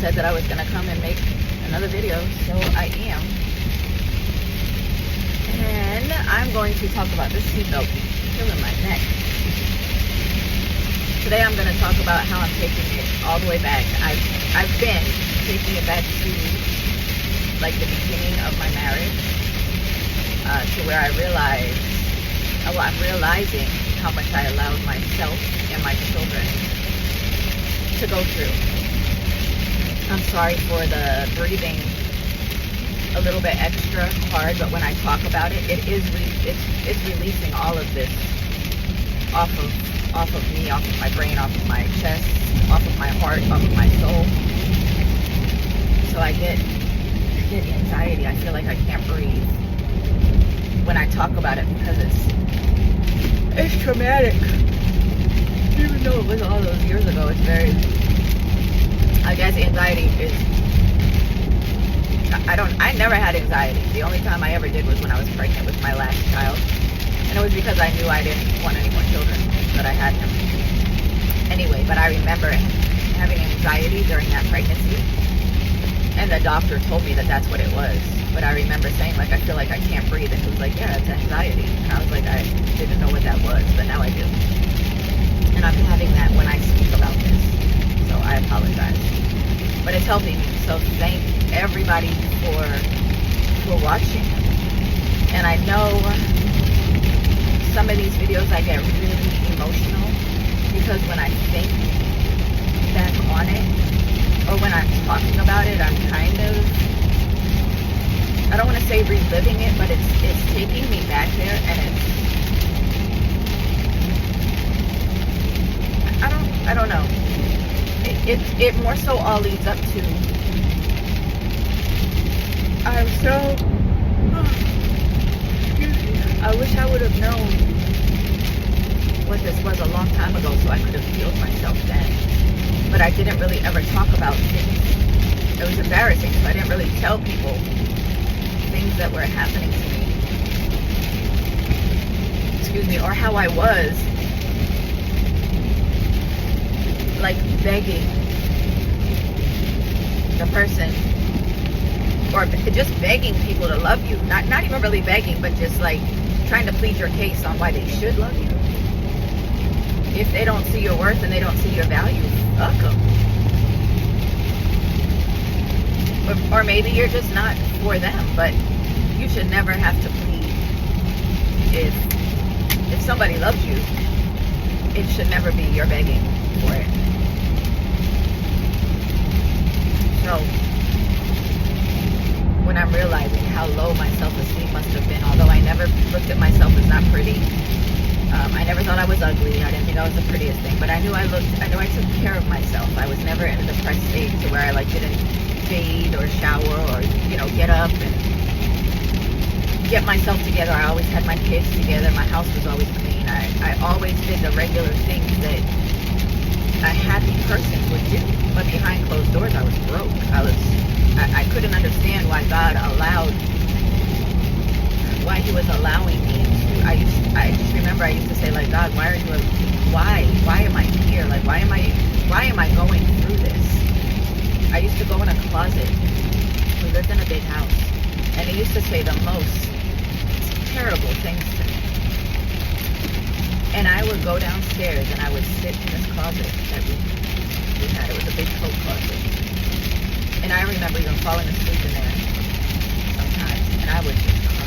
said that I was gonna come and make another video, so I am. And I'm going to talk about this seatbelt killing my neck. Today I'm going to talk about how I'm taking it all the way back. I've been taking it back to like the beginning of my marriage, to where I'm realizing how much I allowed myself and my children to go through. I'm sorry for the breathing a little bit extra hard, but when I talk about it, it's releasing all of this off of me, off of my brain, off of my chest, off of my heart, off of my soul. So I get anxiety. I feel like I can't breathe when I talk about it because it's traumatic. Even though it was all those years ago, it's very, I guess anxiety is, I never had anxiety. The only time I ever did was when I was pregnant with my last child. And it was because I knew I didn't want any more children, but I had him. Anyway, but I remember having anxiety during that pregnancy. And the doctor told me that that's what it was. But I remember saying, like, I feel like I can't breathe. And he was like, yeah, it's anxiety. And I was like, I didn't know what that was, but now I do. And I'm having that when I speak about this. So I apologize. But it's helping me. So thank everybody for watching. And I know some of these videos I get really emotional because when I think back on it, or when I'm talking about it, I'm kind of, I don't want to say reliving it, but it's taking me back there, and I don't know. It more so all leads up to, I wish I would have known what this was a long time ago so I could have healed myself then. But I didn't really ever talk about things. It was embarrassing, so I didn't really tell people things that were happening to me. Excuse me, or how I was, like, begging the person, or just begging people to love you. Not even really begging, but just like trying to plead your case on why they should love you. If they don't see your worth and they don't see your value, fuck them. Or maybe you're just not for them, but you should never have to plead. If somebody loves you, it should never be you're begging for it. So when I'm realizing how low my self-esteem must have been, although I never looked at myself as not pretty. I never thought I was ugly. I didn't think I was the prettiest thing, but I knew I took care of myself. I was never in a depressed state to where I like didn't bathe or shower or, get up and get myself together. I always had my kids together. My house was always clean. I always did the regular things that a happy person would do. But behind closed doors, I was broke. I couldn't understand why God why he was allowing me to. I just remember I used to say, like, God, why am I here? Like, why am I going through this? I used to go in a closet. We lived in a big house, and he used to say the most terrible things to me. And I would go downstairs and I would sit in this closet that we had. It was a big coat closet. And I remember even falling asleep in there sometimes. And I would just cry.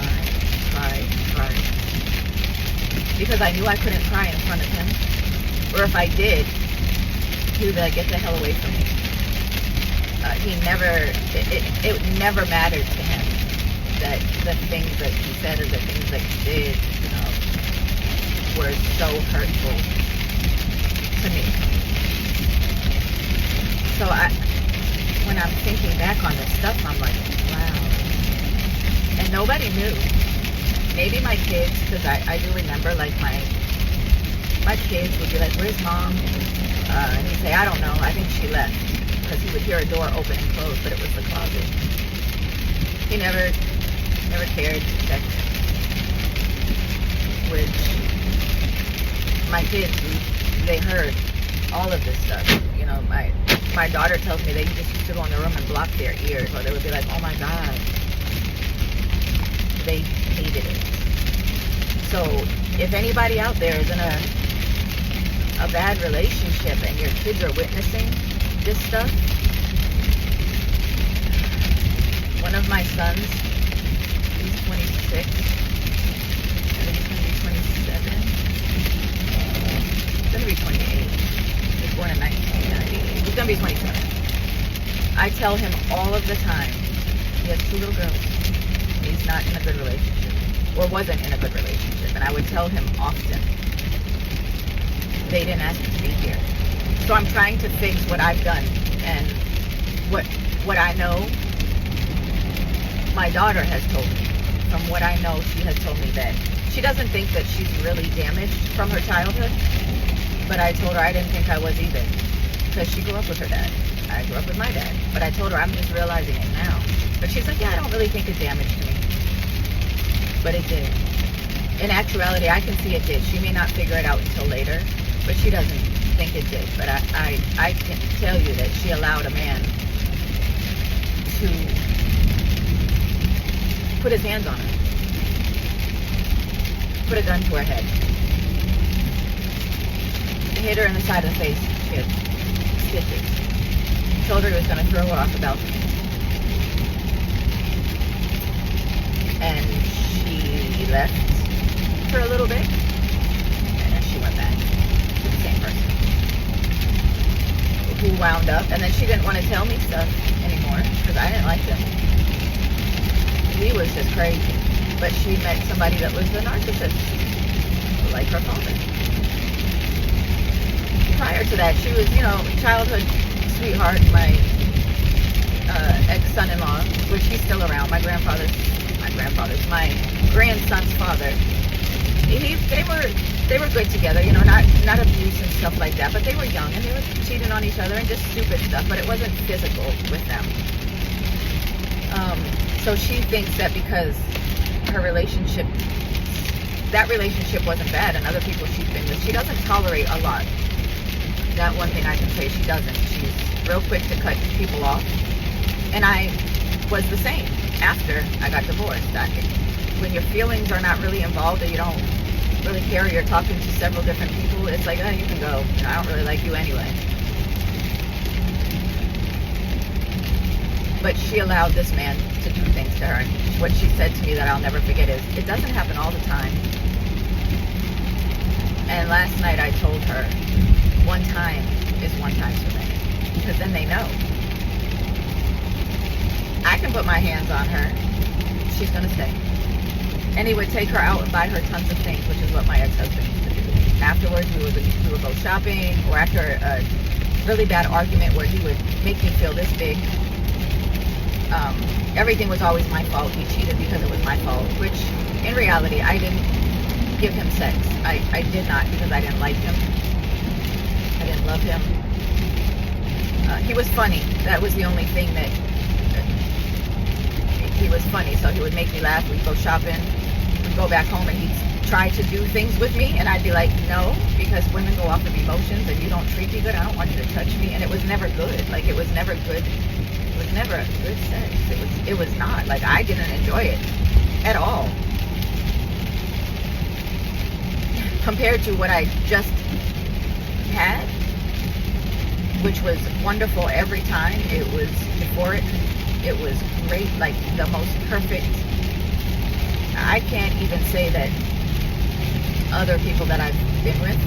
Because I knew I couldn't cry in front of him. Or if I did, he would be like, get the hell away from me. It never mattered to him that the things that he said or the things that he did, were so hurtful to me. So when I'm thinking back on this stuff, I'm like, wow. And nobody knew. Maybe my kids, because I do remember, like, my kids would be like, where's mom? And he'd say, I don't know, I think she left. Because he would hear a door open and close, but it was the closet. He never cared to check, which my kids, they heard all of this stuff. my daughter tells me they just used to go in the room and block their ears, or they would be like, oh my God. They hated it. So if anybody out there is in a bad relationship and your kids are witnessing this stuff, one of my sons, he's 26, I think he's going to be 27, he's going to be 28, he was born in 1998, he's going to be 27. I tell him all of the time, he has 2 little girls, he's not in a good relationship, or wasn't in a good relationship, and I would tell him often, they didn't ask to be here. So I'm trying to fix what I've done, and what I know, my daughter has told me. From what I know, she has told me that she doesn't think that she's really damaged from her childhood, but I told her I didn't think I was either, because she grew up with her dad. I grew up with my dad, but I told her I'm just realizing it now. But she's like, yeah, I don't really think it damaged me, but it did. In actuality, I can see it did. She may not figure it out until later, but she doesn't think it did. But I can tell you that she allowed a man to put his hands on her, put a gun to her head, hit her in the side of the face. She had stitches. Told her he was going to throw her off the balcony, and she left for a little bit, and then she went back to the same person who wound up, and then she didn't want to tell me stuff anymore because I didn't like him. He was just crazy. But she met somebody that was a narcissist, like her father. Prior to that, she was, childhood sweetheart, my ex-son-in-law, which he's still around, my grandson's father. They were good together, not abuse and stuff like that, but they were young and they were cheating on each other and just stupid stuff, but it wasn't physical with them. So she thinks that because that relationship wasn't bad, and other people she's been with, she doesn't tolerate a lot. That one thing I can say she doesn't. She's real quick to cut people off. And I was the same after I got divorced. When your feelings are not really involved and you don't really care, or you're talking to several different people, it's like, oh, you can go. I don't really like you anyway. But she allowed this man to do things to her. And what she said to me that I'll never forget is, it doesn't happen all the time. And last night I told her, one time is one time too many. Because then they know. I can put my hands on her. She's going to stay. And he would take her out and buy her tons of things, which is what my ex-husband used to do. Afterwards, we would go shopping, or after a really bad argument where he would make me feel this big. Everything was always my fault. He cheated because it was my fault, which in reality, I didn't give him sex. I did not, because I didn't like him. I didn't love him. He was funny. That was the only thing that he was funny. So he would make me laugh. We'd go shopping. We'd go back home and he'd try to do things with me. And I'd be like, no, because women go off of emotions and you don't treat me good. I don't want you to touch me. And it was never good. Like, it was never good. It was never good sex. It was not. Like, I didn't enjoy it at all. Compared to what I just had, which was wonderful every time. It was euphoric. It was great, like the most perfect. I can't even say that other people that I've been with,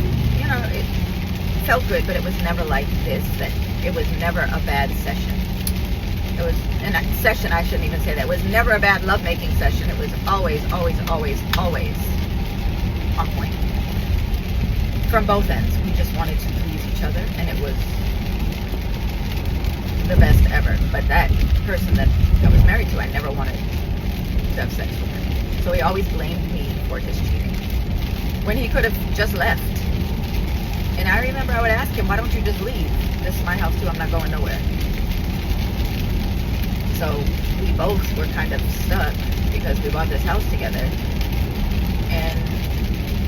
it felt good, but it was never like this. That it was never a bad session. It was in a session, I shouldn't even say that. It was never a bad lovemaking session. It was always, always, always, always on point. From both ends. We just wanted to please each other, and it was the best ever. But that person that I was married to, I never wanted to have sex with her. So he always blamed me for his cheating, when he could have just left. And I remember I would ask him, why don't you just leave? This is my house too, I'm not going nowhere. So we both were kind of stuck because we bought this house together. And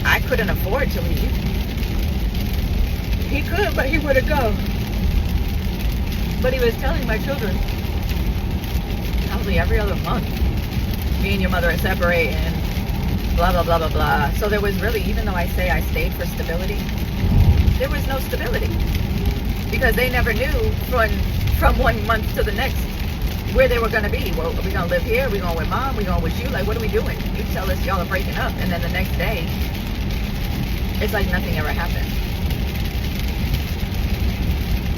I couldn't afford to leave. He could, but he wouldn't go. But he was telling my children, probably every other month, me and your mother are separating, blah, blah, blah, blah, blah. So there was really, even though I say I stayed for stability, there was no stability. Because they never knew from 1 month to the next where they were going to be. Well, are we going to live here? Are we going with mom? Are we going with you? Like, what are we doing? You tell us y'all are breaking up. And then the next day, it's like nothing ever happened.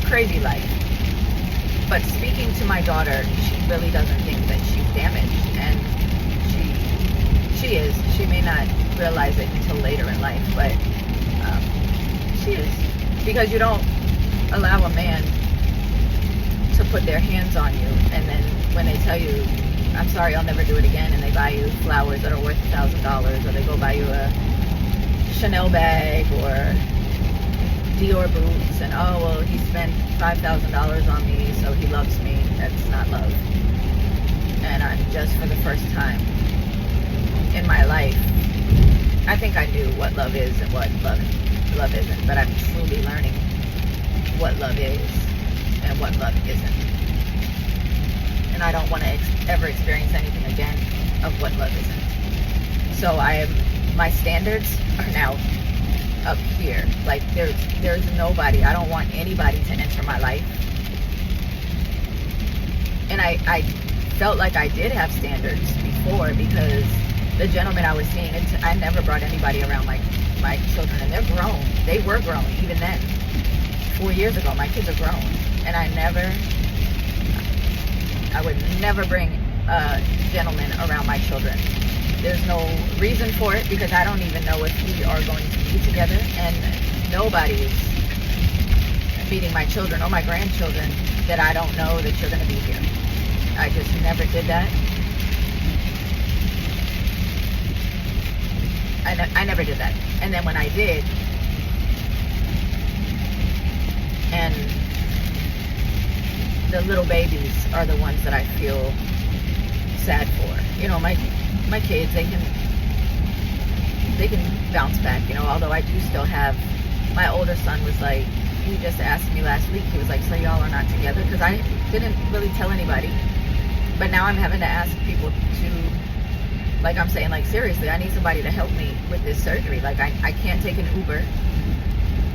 Crazy life. But speaking to my daughter, she really doesn't think that she's damaged. And she is. She may not realize it until later in life. But she is. Because you don't allow a man to put their hands on you, and then when they tell you, I'm sorry, I'll never do it again, and they buy you flowers that are worth $1,000, or they go buy you a Chanel bag or Dior boots, and oh, well, he spent $5,000 on me, so he loves me. That's not love. And I'm just, for the first time in my life, I think I knew what love is and what love isn't, but I'm truly learning what love is and what love isn't. And I don't want to ever experience anything again of what love isn't. So my standards are now up here. Like there's nobody. I don't want anybody to enter my life. And I felt like I did have standards before, because the gentleman I was seeing, I never brought anybody around my children, and they're grown. They were grown even then. 4 years ago, my kids are grown, and I would never bring a gentleman around my children. There's no reason for it, because I don't even know if we are going to be together, and nobody's meeting my children or my grandchildren that I don't know that you're going to be here. I just never did that. I never did that. And then when I did, and the little babies are the ones that I feel sad for. You know, my kids, they can bounce back, you know, although I do still have, my older son was like, he just asked me last week, he was like, so y'all are not together? Because I didn't really tell anybody. But now I'm having to ask people to, like I'm saying, like, seriously, I need somebody to help me with this surgery. Like, I can't take an Uber.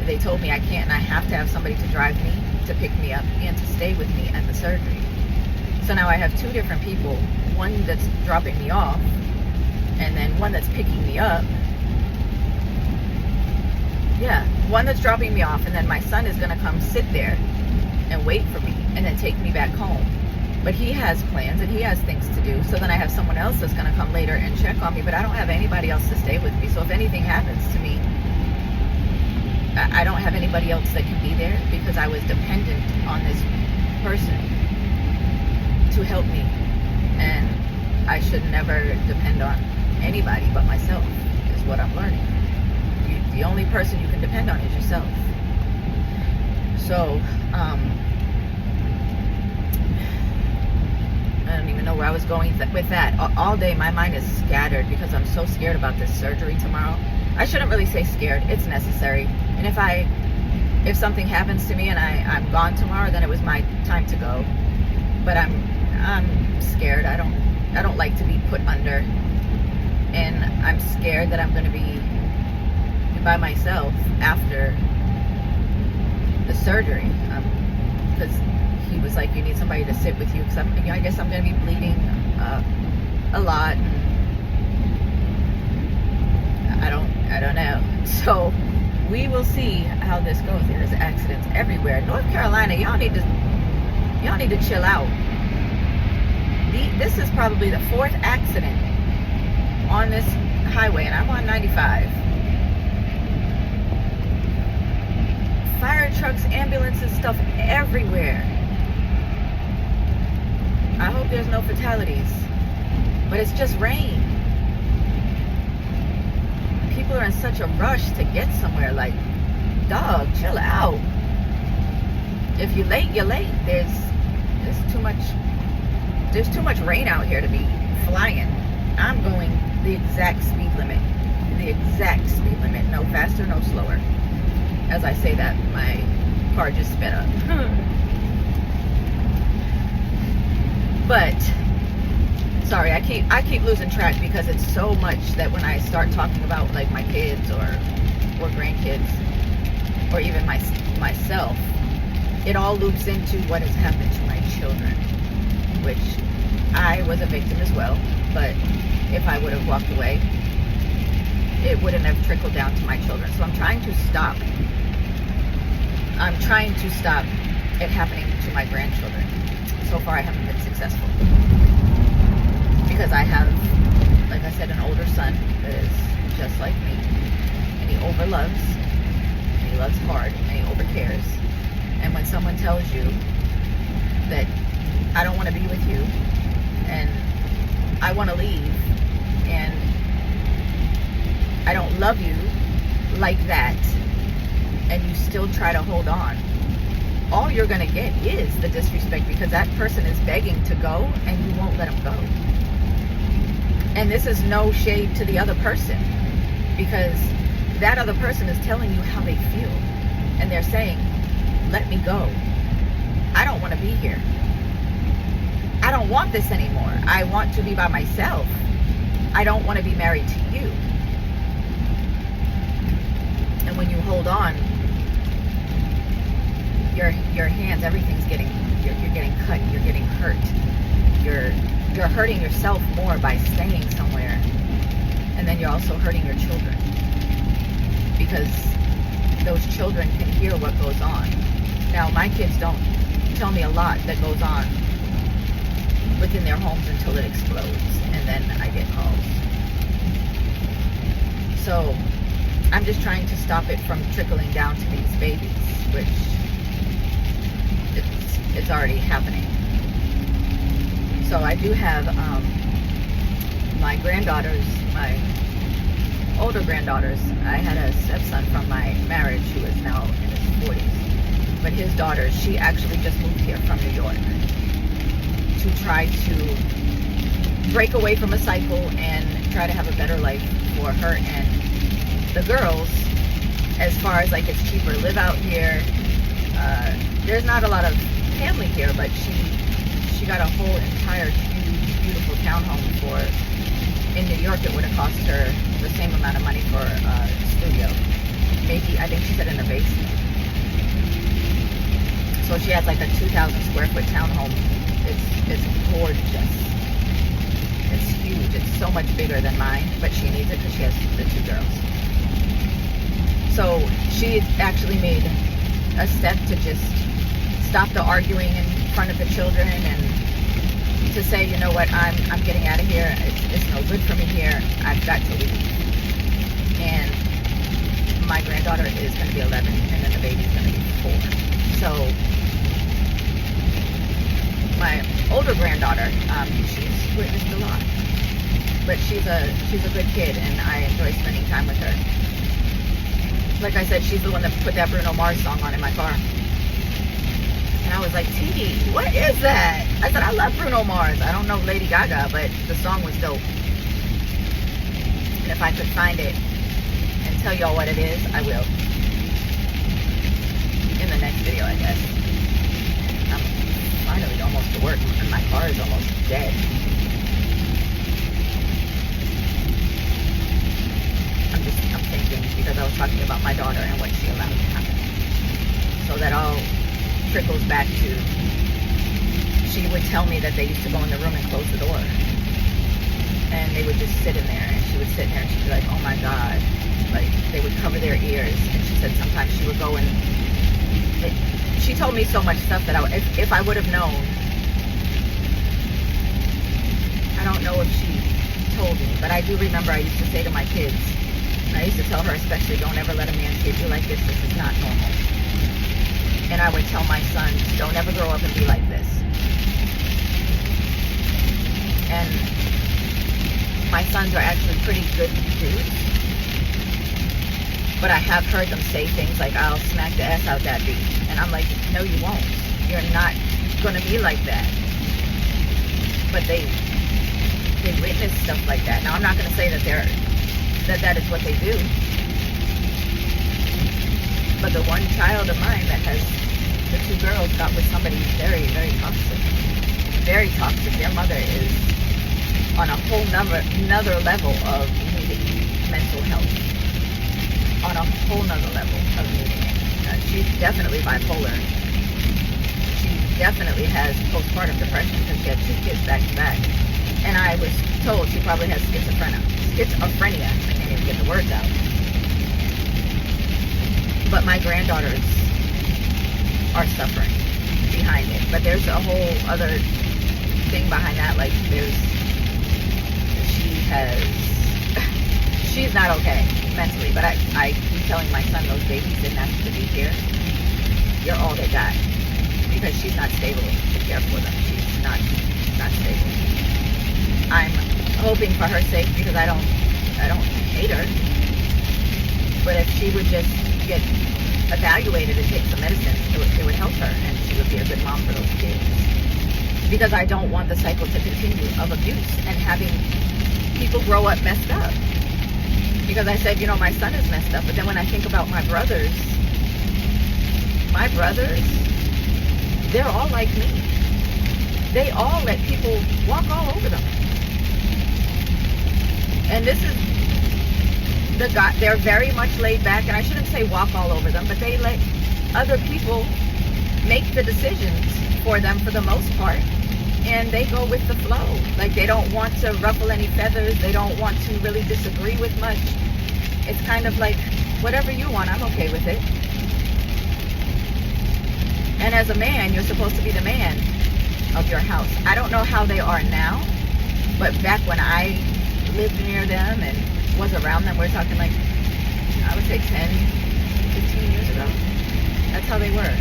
They told me I can't, and I have to have somebody to drive me, to pick me up, and to stay with me at the surgery. So now I have two different people, one that's dropping me off, and then one that's picking me up. Yeah, one that's dropping me off, and then my son is going to come sit there and wait for me, and then take me back home. But he has plans, and he has things to do. So then I have someone else that's going to come later and check on me, but I don't have anybody else to stay with me. So if anything happens to me, I don't have anybody else that can be there, because I was dependent on this person to help me. And I should never depend on anybody but myself, is what I'm learning. The only person you can depend on is yourself. So, I don't even know where I was going with that. All day my mind is scattered because I'm so scared about this surgery tomorrow. I shouldn't really say scared. It's necessary. And if something happens to me and I'm gone tomorrow, then it was my time to go. But I'm scared. I don't like to be put under. And I'm scared that I'm going to be by myself after the surgery. Because he was like, you need somebody to sit with you, because I guess I'm going to be bleeding a lot. I don't know. So we will see how this goes. There's accidents everywhere. North Carolina, y'all need to chill out. This is probably the 4th accident on this highway, and I'm on 95. Fire trucks, ambulances, stuff everywhere. I hope there's no fatalities, but it's just rain. People are in such a rush to get somewhere. Like, dog, chill out. If you're late, you're late. There's too much rain out here to be flying. I'm going the exact speed limit. The exact speed limit. No faster, no slower. As I say that, my car just sped up. But sorry, I keep losing track because it's so much that when I start talking about like my kids or grandkids or even myself, it all loops into what has happened to my children, which I was a victim as well. But if I would have walked away, it wouldn't have trickled down to my children. So I'm trying to stop it happening to my grandchildren. So far I haven't been successful because I have, like I said, an older son that is just like me, and he overloves, and he loves hard, and he overcares. And when someone tells you that I don't want to be with you and I want to leave and I don't love you like that, and you still try to hold on, all you're going to get is the disrespect, because that person is begging to go and you won't let them go. And this is no shade to the other person, because that other person is telling you how they feel, and they're saying, let me go. I don't want to be here. I don't want this anymore. I want to be by myself. I don't want to be married to you. And when you hold on, your hands, everything's getting, you're getting cut, you're getting hurt. You're hurting yourself more by staying somewhere, and then you're also hurting your children, because those children can hear what goes on. Now, my kids don't tell me a lot that goes on within their homes until it explodes, and then I get calls. So I'm just trying to stop it from trickling down to these babies, which it's already happening. So I do have my granddaughters, my older granddaughters. I had a stepson from my marriage who is now in his 40s. But his daughter, she actually just moved here from New York to try to break away from a cycle and try to have a better life for her and the girls. As far as like, it's cheaper to live out here. There's not a lot of family here, but she got a whole entire huge, beautiful townhome for. In New York, it would have cost her the same amount of money for a studio. Maybe, I think she said in the basement. So she has like a 2,000 square foot townhome. It's gorgeous. It's huge. It's so much bigger than mine, but she needs it because she has the two girls. So she actually made a step to just stop the arguing in front of the children and to say, you know what, I'm getting out of here. It's no good for me here. I've got to leave. And my granddaughter is going to be 11, and then the baby's going to be 4. So my older granddaughter, she's witnessed a lot, but she's a good kid, and I enjoy spending time with her. Like I said, she's the one that put that Bruno Mars song on in my car. And I was like, T, what is that? I said, I love Bruno Mars. I don't know Lady Gaga, but the song was dope. And if I could find it and tell y'all what it is, I will. In the next video, I guess. I'm finally almost to work, and my car is almost dead. I'm thinking, because I was talking about my daughter and what she allowed to happen. So that all trickles back to, she would tell me that they used to go in the room and close the door, and they would just sit in there, and she would sit there and she'd be like, oh my God, like they would cover their ears. And she said sometimes she would go and she told me so much stuff that if I would have known, I don't know if she told me, but I do remember I used to say to my kids, and I used to tell her especially, don't ever let a man treat you like this is not normal. And I would tell my sons, don't ever grow up and be like this. And my sons are actually pretty good dudes. But I have heard them say things like, I'll smack the ass out that bitch. And I'm like, no, you won't. You're not going to be like that. But they witness stuff like that. Now, I'm not going to say that that is what they do. But the one child of mine that has the 2 girls got with somebody very, very toxic. very toxic. Their mother is on a whole another level of needing mental health. On a whole nother level of needing it. She's definitely bipolar. She definitely has postpartum depression because she had 2 kids back to back. And I was told she probably has schizophrenia. I can't even get the words out. But my granddaughters are suffering behind it. But there's a whole other thing behind that. Like she's not okay mentally. But I keep telling my son those babies didn't have to be here. You're all they got. Because she's not stable to care for them. She's not stable. I'm hoping for her sake because I don't hate her. But if she would just get evaluated and take some medicine, it would help her, and she would be a good mom for those kids. Because I don't want the cycle to continue of abuse and having people grow up messed up. Because I said, my son is messed up, but then when I think about my brothers, they're all like me. They all let people walk all over them. And this is they're very much laid back, and I shouldn't say walk all over them, but they let other people make the decisions for them for the most part, and they go with the flow. Like, they don't want to ruffle any feathers. They don't want to really disagree with much. It's kind of like, whatever you want, I'm okay with it. And as a man, you're supposed to be the man of your house. I don't know how they are now, but back when I lived near them and was around them, we're talking like, I would say 10, 15 years ago. That's how they were.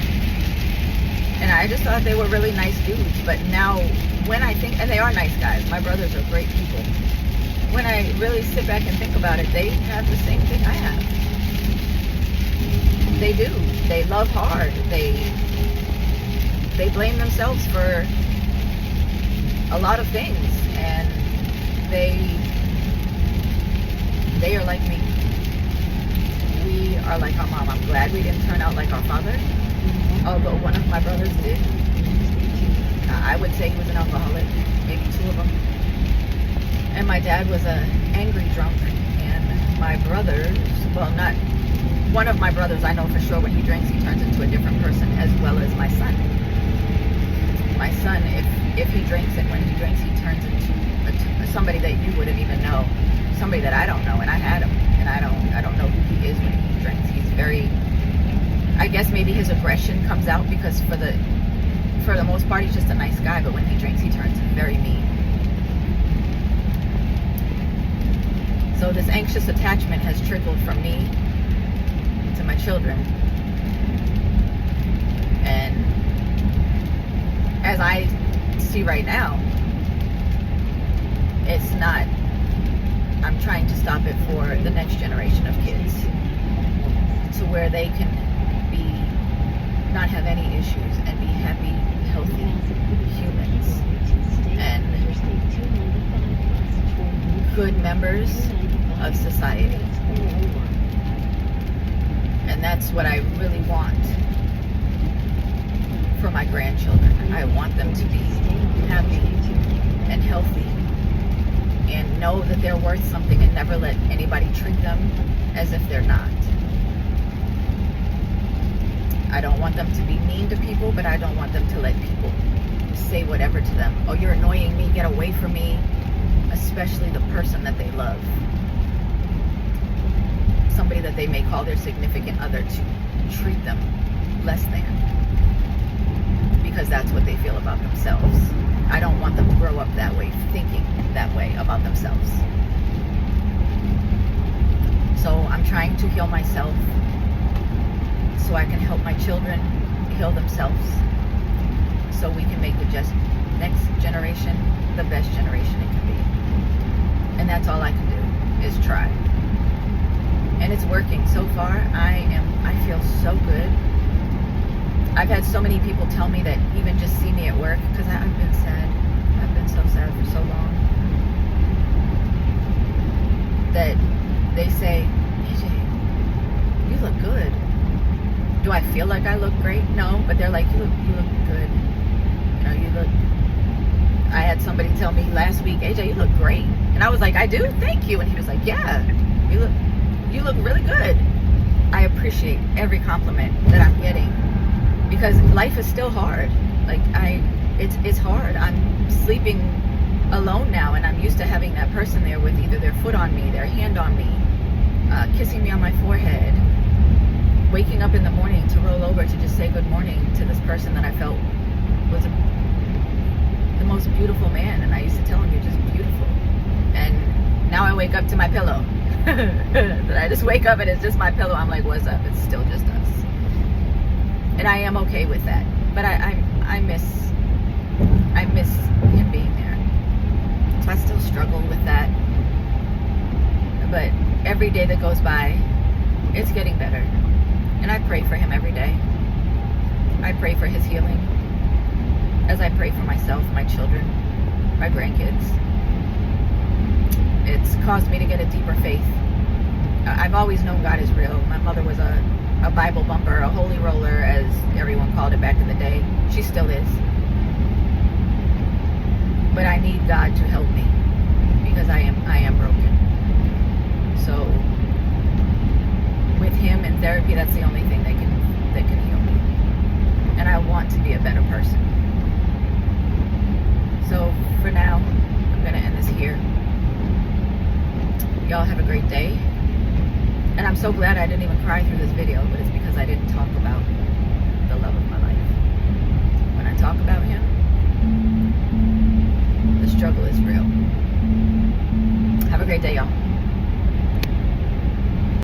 And I just thought they were really nice dudes. But now, when I think, and they are nice guys, my brothers are great people. When I really sit back and think about it, they have the same thing I have. They do. They love hard. They blame themselves for a lot of things, and they are like me. We are like our mom. I'm glad we didn't turn out like our father, although one of my brothers did. I would say he was an alcoholic, maybe 2 of them. And my dad was an angry drunk, and my brothers, well, not one of my brothers, I know for sure when he drinks he turns into a different person, as well as my son. My son, if he drinks, and when he drinks he turns into somebody that you wouldn't even know, somebody that I don't know, and I had him, and I don't know who he is when he drinks. He's very, I guess maybe his aggression comes out because for the most part he's just a nice guy, but when he drinks he turns very mean. So this anxious attachment has trickled from me to my children. And as I see right now, it's not, I'm trying to stop it for the next generation of kids, to where they can not have any issues and be happy, healthy humans and good members of society. And that's what I really want for my grandchildren. I want them to be happy and healthy and know that they're worth something, and never let anybody treat them as if they're not. I don't want them to be mean to people, but I don't want them to let people say whatever to them. Oh, you're annoying me, get away from me. Especially the person that they love. Somebody that they may call their significant other, to treat them less than. Because that's what they feel about themselves. I don't want them to grow up that way, thinking that way about themselves. So I'm trying to heal myself so I can help my children heal themselves, so we can make the next generation the best generation it can be. And that's all I can do, is try. And it's working so far. I feel so good. I've had so many people tell me that even just see me at work, because I've been sad. I've been so sad for so long. That they say, AJ, you look good. Do I feel like I look great? No, but they're like, you look good. You I had somebody tell me last week, AJ, you look great. And I was like, I do? Thank you. And he was like, yeah, you look really good. I appreciate every compliment that I'm getting, because life is still hard. Like, it's hard. I'm sleeping alone now, and I'm used to having that person there with either their foot on me, their hand on me, kissing me on my forehead, waking up in the morning to roll over to just say good morning to this person that I felt was the most beautiful man. And I used to tell him, you're just beautiful. And now I wake up to my pillow. I just wake up and it's just my pillow. I'm like, what's up? It's still just us. And I am okay with that. But I miss him being there. So I still struggle with that. But every day that goes by, it's getting better. And I pray for him every day. I pray for his healing, as I pray for myself, my children, my grandkids. It's caused me to get a deeper faith. I've always known God is real. My mother was a Bible bumper, a holy roller, as everyone called it back in the day. She still is. But I need God to help me, because I am broken. So with him and therapy, that's the only thing that can heal me. And I want to be a better person. So for now, I'm going to end this here. Y'all have a great day. And I'm so glad I didn't even cry through this video, but it's because I didn't talk about the love of my life. When I talk about him, the struggle is real. Have a great day, y'all.